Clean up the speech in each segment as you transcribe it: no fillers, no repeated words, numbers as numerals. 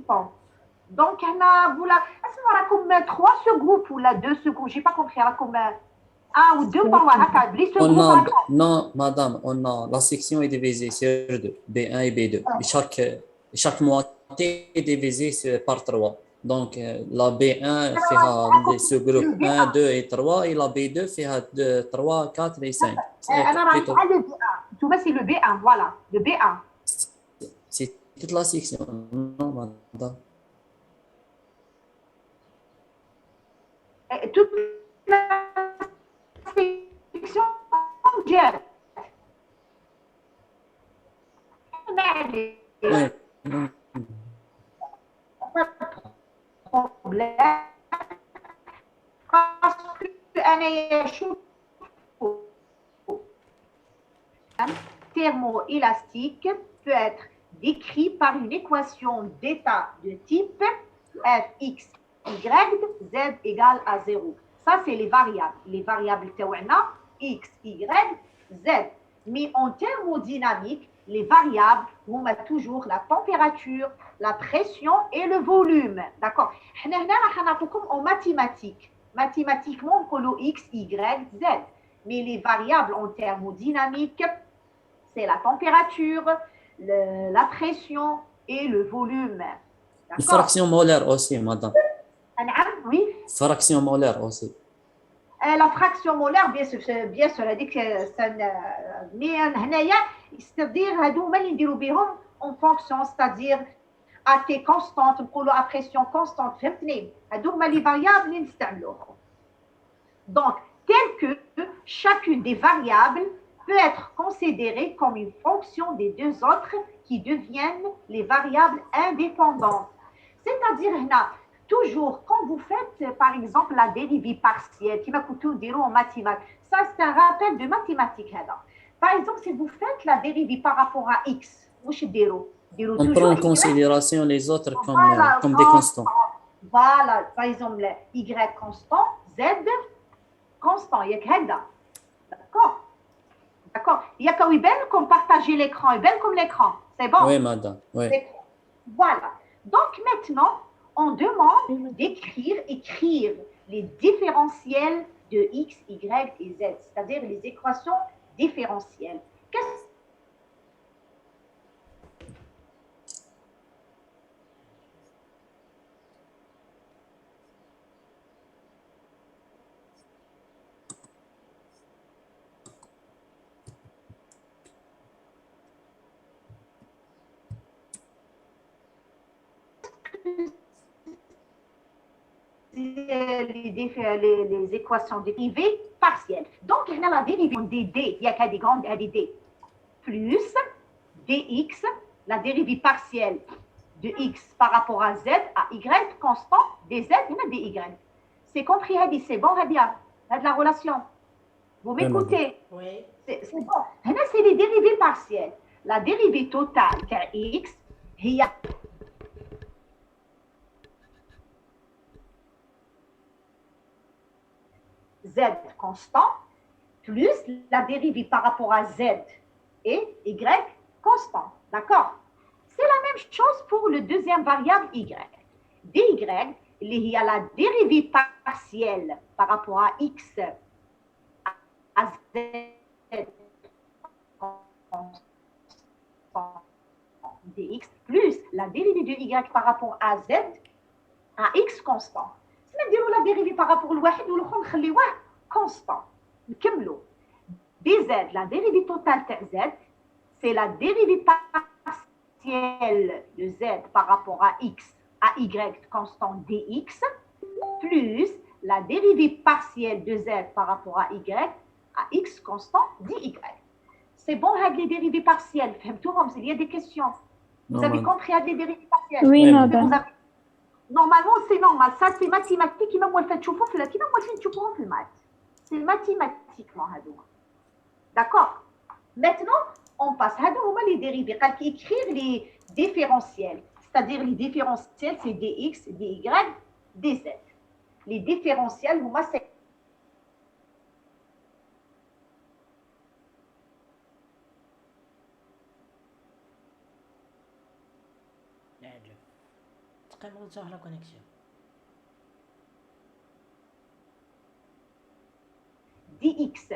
constants. Donc, on a, vous là, est-ce qu'on a comme trois sous-groupes ou là deux sous-groupes? J'ai pas compris. On a comme un ou deux par là. Les On sous-groupes, a, non, madame, on a, la section est divisée sur deux, B1 et B2. Et chaque moitié est divisée par 3. Donc, la B1 fait les sous-groupes le 1, B1. 2 et 3, et la B2 fait 2, 3, 4 et 5. أنا راني Plutôt, على le B1. Tu vois, c'est le B1, voilà, le B1. c'est toute la section. Non, madame. Toute la section mondiale. Oui, non. Pas de problème. Parce que أنا شوف thermoélastique peut être décrit par une équation d'état de type Fx, Y, Z égale à 0. Ça, c'est les variables. Les variables تاعنا X, Y, Z. Mais en thermodynamique, les variables vont toujours la température, la pression et le volume. D'accord. En mathématiques. Mathématiquement, on dit X, Y, Z. Mais les variables en thermodynamique, c'est la température, la pression et le volume. Une D'accord. fraction molaire aussi, madame. Oui. Fraction molaire aussi. La fraction molaire, bien sûr, mais c'est-à-dire هذوما اللي نديروا بهم en fonction, c'est-à-dire à T constante, نقولوا à pression constante, فهمتني؟ هذوما les variables اللي نستعملوهم. Donc, tel que chacune des variables peut être considérée comme une fonction des deux autres qui deviennent les variables indépendantes. C'est-à-dire, toujours, quand vous faites, par exemple, la dérivée partielle, qui va coûter en mathématiques, ça, c'est un rappel de mathématiques. Par exemple, si vous faites la dérivée par rapport à x, On prend toujours en y. considération les autres Voilà, comme des constants. voilà, par exemple, y constant, z constant. Il y a que d'accord. D'accord. Il y a quand même comme partager l'écran, et belle comme l'écran. C'est bon. Oui, madame. Oui. Voilà. Donc maintenant, on demande écrire les différentiels de x, y et z, c'est-à-dire les équations différentielles. Qu'est-ce les équations dérivées partielles. Donc, il y a la dérivée des d, il y a des grandes des d, plus dx, la dérivée partielle de x par rapport à z, à y, constant, dz, il y a dy. C'est compris, Hadi, c'est bon, Hadia, la relation. Vous Oui, madame. m'écoutez? Oui. C'est bon. Là, c'est les dérivées partielles. La dérivée totale de x, il y a z constant, plus la dérivée par rapport à z et y constant. D'accord? C'est la même chose pour le deuxième variable y. dy, il y a la dérivée partielle par rapport à x à z dx plus la dérivée de y par rapport à z à x constant. نديروا la dérivée par rapport لواحد والاخر نخليوه constant. نكملوا dz, la dérivée totale de z, c'est la dérivée partielle de z par rapport à x, à y constant dx, plus la dérivée partielle de z par rapport à y, à x constant dy. C'est bon, les dérivées partielles. Il y a des questions. Vous avez compris les dérivées partielles? Oui, Oui, madame. Normalement, c'est normal. Ça, c'est mathématique. Qui m'a fait chauffer, le maths. C'est mathématiquement. D'accord? Maintenant, on passe à les dérivés. Écrire les différentiels. C'est-à-dire les différentiels, c'est dx, dy, dz. Les différentiels, c'est تقريبا صح لا كونيكسيون. dx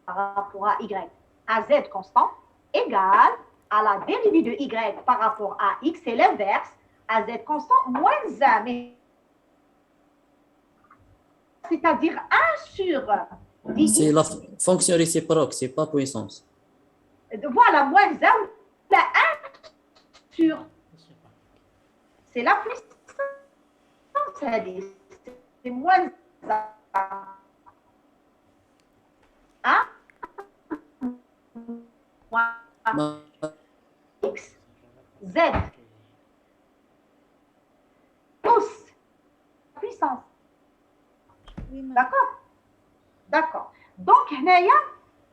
par rapport à y à z constant égale à la dérivée de y par rapport à x, c'est l'inverse, à z constant moins 1. C'est-à-dire 1 sur dx. C'est la fonction réciproque, c'est pas puissance. Voilà, moins 1, la 1 sur. C'est la puissance, c'est moins 1. 1 moins x, z, plus puissance. D'accord? D'accord. Donc, il y a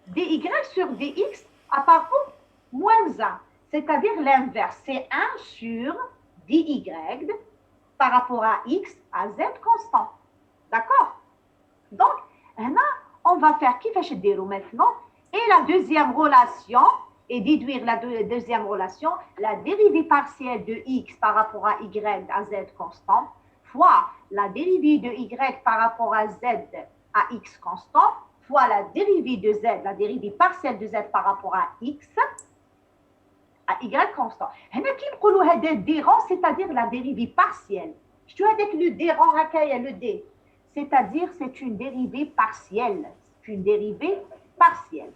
dy sur dx à parcours moins 1, c'est-à-dire l'inverse. C'est 1 sur dy par rapport à x à z constant. D'accord? Donc, là, on va faire qui fait maintenant. Et la deuxième relation, et déduire la deuxième relation, la dérivée partielle de x par rapport à y à z constant, fois la dérivée de y par rapport à z à x constant, fois la dérivée de z, la dérivée partielle de z par rapport à x à y constant. هنا كي نقولوا هذا d rang, c'est-à-dire la dérivée partielle. Je dois dire le d rang هكايا le d, c'est-à-dire c'est une dérivée partielle. C'est une dérivée partielle.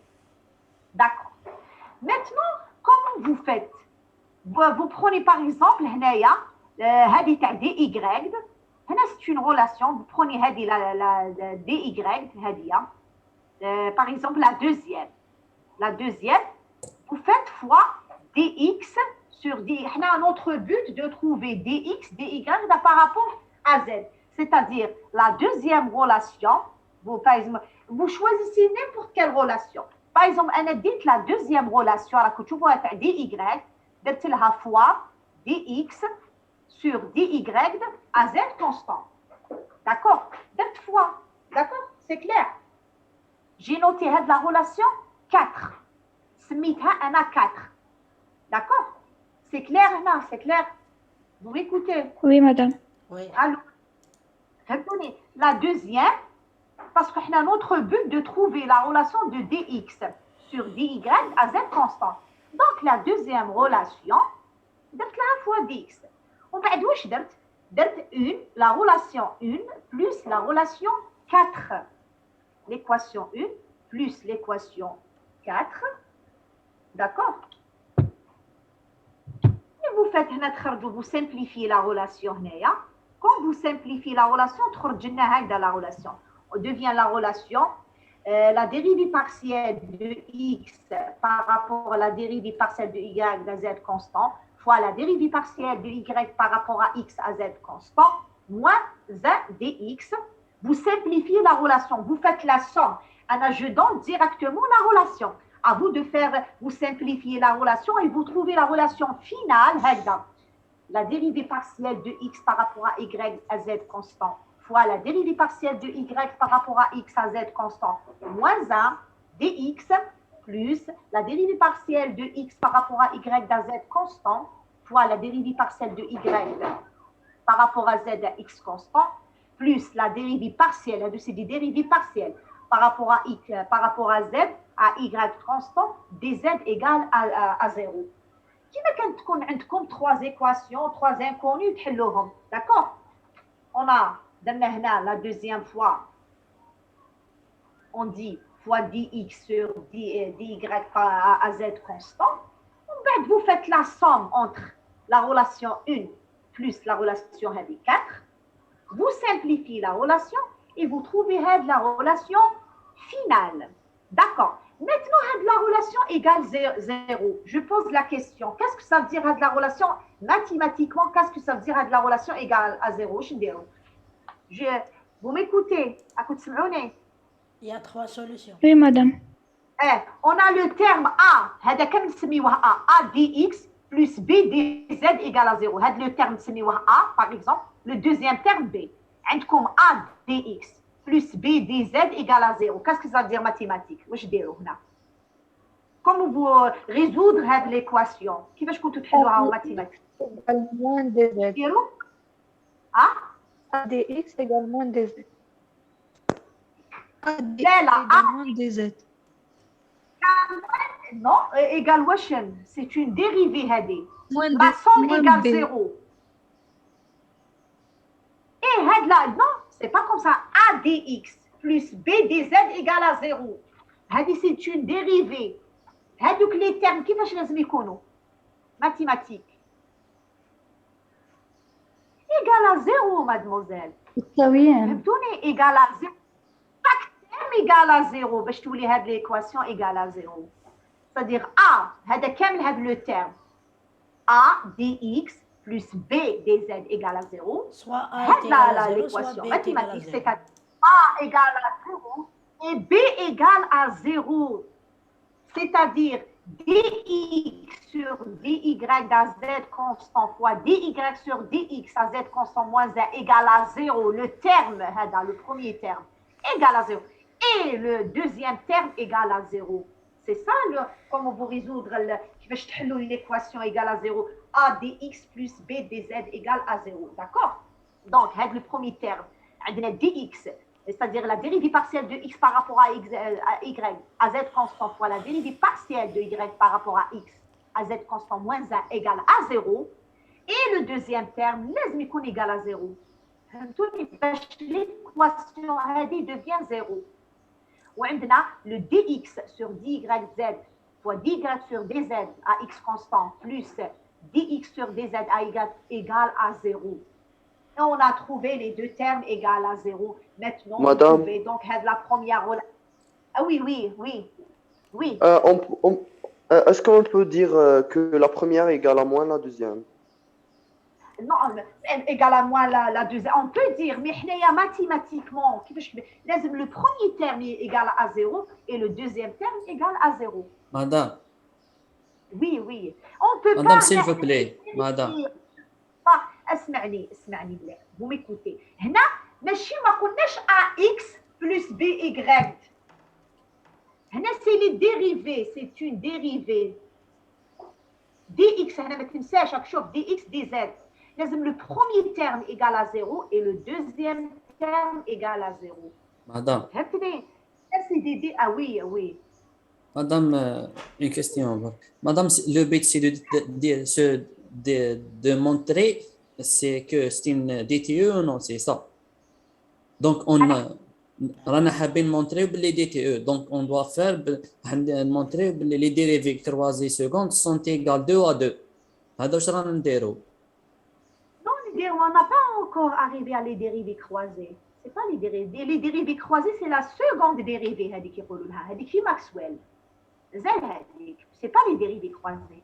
D'accord. Maintenant, comment vous faites? Vous prenez par exemple هنايا هذه تاع dy. هنا c'est une relation. Vous prenez هذه la dy هذه. Par exemple la deuxième. La deuxième, vous faites fois dx sur dy. On a notre but de trouver dx, dy par rapport à z. C'est-à-dire la deuxième relation, vous choisissez n'importe quelle relation. Par exemple, on a dit la deuxième relation, que tu vois dy, درت لها fois dx sur dy à z constant. D'accord? درت fois. D'accord? C'est clair. J'ai noté la relation 4. سميتها أنا 4. D'accord? C'est clair, non? C'est clair? Vous m'écoutez? Oui, madame. Oui. Alors, regardez, la deuxième, parce qu'on a notre but de trouver la relation de dx sur dy à z constant. Donc, la deuxième relation, درت لها fois dx. ومن بعد واش درت؟ درت la relation 1 plus la relation 4. L'équation 1 plus l'équation 4. D'accord? Et vous faites vous simplifiez la relation. Quand vous simplifiez la relation, la relation. On devient la relation, la dérivée partielle de x par rapport à la dérivée partielle de y à z constant, fois la dérivée partielle de y par rapport à x à z constant, moins 1 dx. Vous simplifiez la relation, vous faites la somme. Je donne directement la relation. À vous de faire, vous simplifiez la relation et vous trouvez la relation finale. La dérivée partielle de x par rapport à y à z constant, fois la dérivée partielle de y par rapport à x à z constant, moins 1 dx, plus la dérivée partielle de x par rapport à y à z constant, fois la dérivée partielle de y par rapport à z à x constant, plus la dérivée partielle, c'est des dérivées partielles, par rapport à x, par rapport à z à y constant, dz égale à 0. كيما كانت عندكم 3 équations, 3 inconnues تحلوهم. D'accord? On a درنا هنا la deuxième fois, on dit fois dx sur dy à z constant. En fait, vous faites la somme entre la relation 1 plus la relation 4. Vous simplifiez la relation et vous trouvez la relation finale. D'accord. Maintenant, la relation égale 0. Je pose la question. Qu'est-ce que ça veut dire la relation mathématiquement? Qu'est-ce que ça veut dire la relation égale à 0? Vous m'écoutez? Il y a 3 solutions. Oui, madame. On a le terme A. هذا كم نسميوه A. A dx plus B dz égale à 0. هذا le terme نسميوه A, par exemple. Le deuxième terme B. عندكم A dx plus B dz égale à 0. Qu'est-ce que ça veut dire mathématique? واش ديروا هنا؟ comment vous résoudre l'équation كيفاش كنتوا تحلوها en mathématiques égale moins dz. ديروا ADX égale moins dz. ADX لا لا égale moins dz. non égale واش c'est une dérivée هذه Moins la somme moins égale B. 0 et هاد là non c'est pas comme ça ADX plus B dz égale à 0 هذه c'est une dérivée هذوك les termes كيفاش لازم يكونوا mathématiques égale à 0 mademoiselle متساويين. فهمتوني égale à 0 chaque terme égale à 0 باش تولي هاد l'équation égale à 0 c'est-à-dire A هذا كامل هذا le terme A dx plus B dz égale à 0 Soit A هاد est égal à 0, soit l'équation B est égal à mathématique 0. c'est-à-dire A égale à 0 et B égale à 0 c'est-à-dire dx sur dy à z constant fois dy sur dx à z constant moins 1 égale à 0. Le terme, le premier terme, égale à 0. Et le deuxième terme égale à 0. C'est ça, comment vous résoudre l'équation égale à 0. A dx plus b dz égale à 0. D'accord? Donc, le premier terme, dx, c'est-à-dire la dérivée partielle de x par rapport à y à z constant fois la dérivée partielle de y par rapport à x à z constant moins 1 égale à 0. Et le deuxième terme, لازم يكون égal à 0. L'équation devient 0. وعندنا le dx sur dyz fois dy sur dz à x constant plus dx sur dz à y égale à 0. Et on a trouvé les deux termes égales à 0. Maintenant, Madame. on trouvait donc la première relation. Ah oui. Est-ce qu'on peut dire que la première est égale à moins la deuxième? Non, égale à moins la deuxième. On peut dire, mais mathématiquement, le premier terme est égal à 0 et le deuxième terme est égal à 0. Madame, Oui. On peut pas. madame, s'il vous plaît, madame. اسمعني بلي vous m'écoutez هنا ماشي ما قلناش ax plus by هنا c'est les dérivés c'est une dérivée dx هنا ما تنساش راك شوف dx dz لازم le premier terme égal à 0 et le deuxième terme égal à 0 Madame. فهمتني c'est des ah oui Madame, une question. Madame, le but c'est de montrer c'est que c'est une DTE ou non, c'est ça. Donc, on a حابين montrer les DTE. Donc, on doit faire montrer les dérivés croisés secondes sont égales 2 à 2. هذا واش رانا نديرو. Non, on n'a pas encore arrivé à les dérivés croisés. C'est pas les dérivés. Les dérivés croisés, c'est la seconde dérivée هذيك يقولوا لها. هذيك في ماكسويل. زين هذيك. C'est pas les dérivés croisés.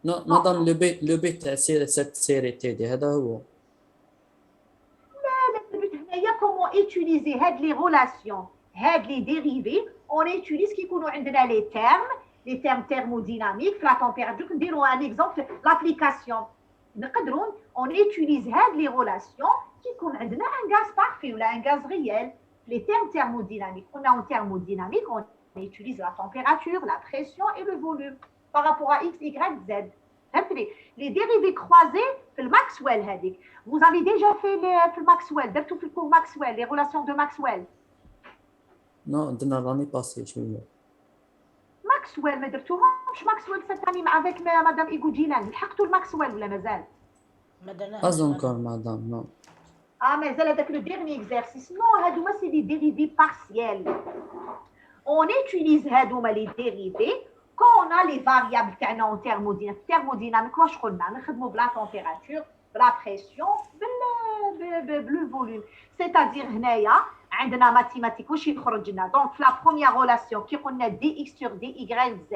Non, madame, le but c'est cette série TD. هذا هو. Comment utiliser les relations, les dérivés, on utilise qui nous les termes thermodynamiques, la température. Nous un exemple, l'application. On utilise les relations qui connaissent un gaz parfait ou un gaz réel. Les termes thermodynamiques. On a en thermodynamique, on utilise la température, la pression et le volume par rapport à x, y, z. Les dérivés croisés, le Maxwell. Vous avez déjà fait le Maxwell, le cours Maxwell, les relations de Maxwell. Non, l'année passée, je suis là. Maxwell, mais Maxwell cette année avec Madame Igoujilan. Le Maxwell ou la Mazal? Pas encore, madame, non. Ah, mais c'est le dernier exercice. Non, c'est des dérivés partiels. On utilise les dérivés quand on a les variables en thermodynamique, quoi je connais, la température, la pression, le volume. C'est-à-dire, on a mathématiques, donc la première relation qui est dx sur dy z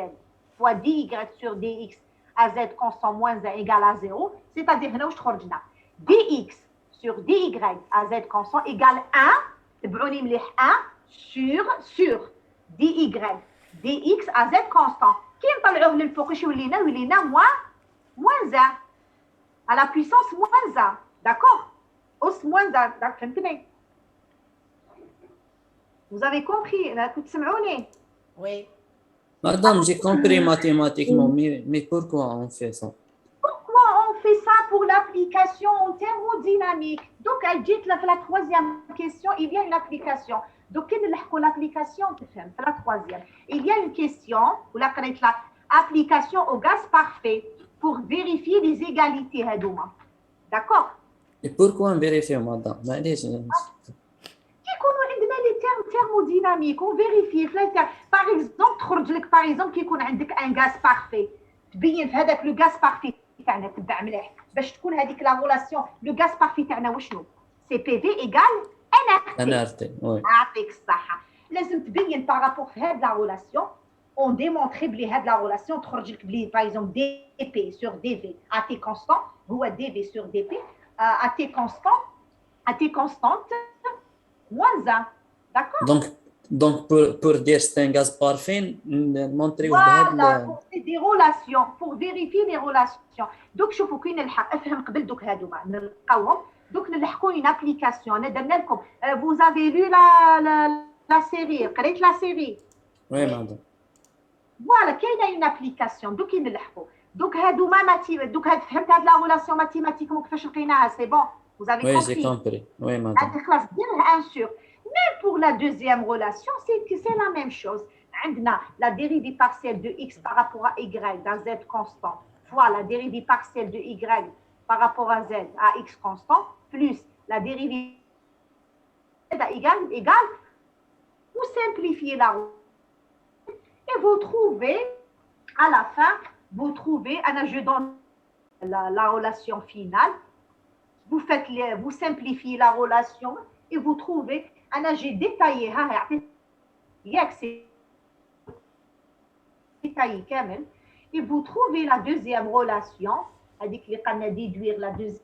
fois dy sur dx à z constant moins 1 égale à 0, c'est-à-dire dx sur dy à z constant égale 1, 1 sur dy dx à z constant. Qui نطلعوه للفوق اش يولينا moins 1 à la puissance moins 1. D'accord? Os moins 1. فهمتني? Vous avez compris? كنت تسمعوني؟ Oui. Madame, j'ai compris mathématiquement, mais pourquoi on fait ça? Pourquoi on fait ça pour l'application en thermodynamique? Donc, elle dit que la troisième question, il y a une application. Donc, l'application, la troisième. Il y a une question, ou la application au gaz parfait pour vérifier les égalités. D'accord? Et pourquoi on vérifie, madame? كيكونوا عندنا لي termes thermodynamiques on vérifie par exemple تخرج لك par exemple كيكون عندك ان غاز بارفي تبين في هذاك لو غاز بارفي تاعنا تبع مليح باش تكون هذيك لا ريلاسيون لو غاز بارفي تاعنا وشنو سي بي في ايغال ان ار تي يعطيك الصحه لازم تبين بارابور في هاد لا ريلاسيون on démontrer بلي هاد لا ريلاسيون تخرج لك بلي par exemple دي بي sur دي في ا تي كونستانت هو دي في sur دي بي ا تي كونستانت moins 1. D'accord? Donc pour dire c'est un gaz parfait, montrer voilà, pour des relations, pour vérifier les relations. Donc, شوفوا كاين الحق افهم قبل دوك هادوما نلقاوهم دوك نلحقوا une application انا درنا لكم vous avez lu la série قريت la série oui madame voilà كاينه une application دوك نلحقوا دوك هادوما دوك هاد فهمت هاد لا relation mathématique كيفاش لقيناها c'est bon vous avez oui, compris j'ai compris oui madame Même pour la deuxième relation, c'est la même chose. On a la dérivée partielle de x par rapport à y dans z constant fois la dérivée partielle de y par rapport à z à x constant plus la dérivée égale, vous simplifiez la relation et vous trouvez, à la fin, je donne la relation finale, vous simplifiez la relation et vous trouvez j'ai détaillé c'est détaillé كامل et vous trouvez la deuxième relation هذيك اللي قلنا déduire la deuxième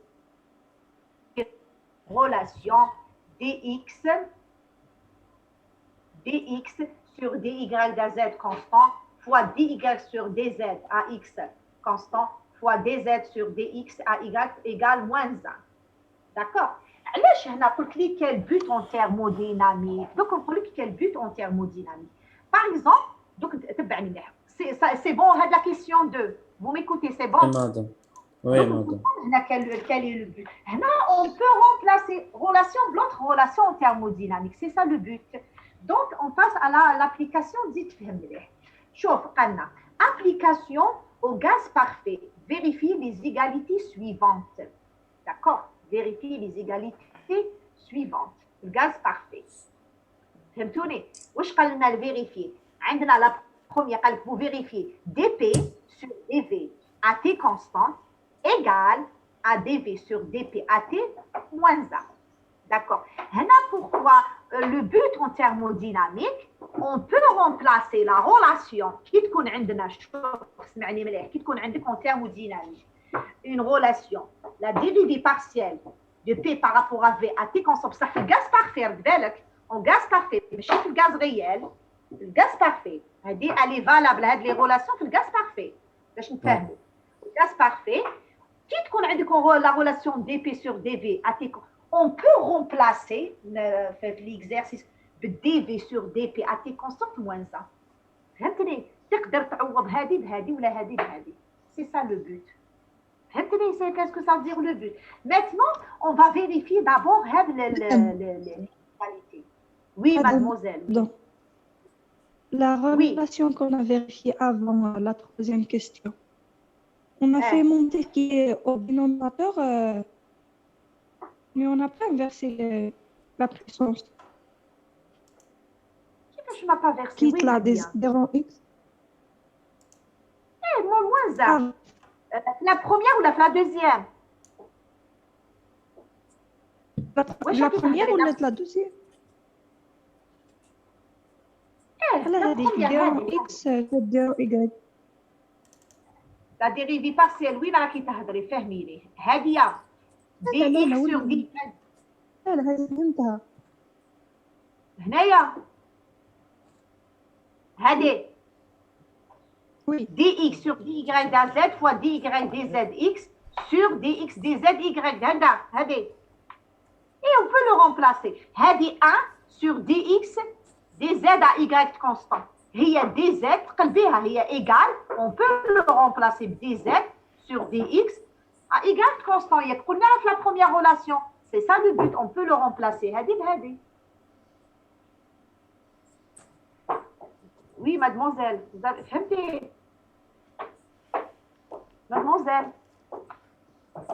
relation dx sur dy à z constant fois dy sur dz à x constant fois dz sur dx à y égale moins 1. D'accord? علاش هنا قلت لي quel but en thermodynamique donc نقول لك quel but en thermodynamique par exemple donc تبعني مليح c'est bon هاد la question 2 vous m'écoutez c'est bon madame oui madame هنا quel est le but هنا on peut remplacer relation l'autre relation en thermodynamique c'est ça le but donc on passe à l'application dite تفهم مليح شوف قلنا application au gaz parfait vérifier les égalités suivantes d'accord vérifier les égalités suivantes. Le gaz parfait. فهمتوني؟ واش قال لنا vérifier؟ عندنا la première قال vous vérifiez dp sur dv à t constante égale à dv sur dp à t moins 1. D'accord. هنا pourquoi le but en thermodynamique on peut remplacer la relation qui تكون عندنا شوف اسمعني مليح qui تكون عندك en thermodynamique une relation, la dérivée partielle de P par rapport à V à T constant, ça fait le gaz parfait, en gaz parfait, mais chez le gaz réel, le gaz parfait, elle est valable, les relations, le gaz parfait. Le gaz parfait, qui la relation dP sur dV à T constant, on peut remplacer l'exercice de dV sur dP à T constant moins 1. فهمتني؟ تقدر تعوض هذه بهذه ولا هذه بهذه. C'est ça le but. Qu'est-ce que ça veut dire le but? Maintenant, on va vérifier d'abord les qualités. Oui, mademoiselle. Donc, la relation qu'on a vérifiée avant la troisième question, on a fait monter qui est au dénominateur, mais on n'a pas inversé la puissance. Je n'ai pas versé. Quitte la devant x. Moins 1. La première ou la deuxième? La première ou la deuxième? La dérivée x y. La dérivée partielle, oui, mais qui تهضري فهميني. هذه dx sur dy. لا هذه فهمتها. هنايا. هذه. Oui. dx sur dy dz fois dy dzx sur dx dzy هذه. Et on peut le remplacer. هذه 1 sur dx dz à y constant. هي dz قلبيها هي égal on peut le remplacer dz sur dx à égal constant ياك قلناها في la première relation c'est ça le but on peut le remplacer هذه بهذه. Oui mademoiselle vous avez فهمتي mademoiselle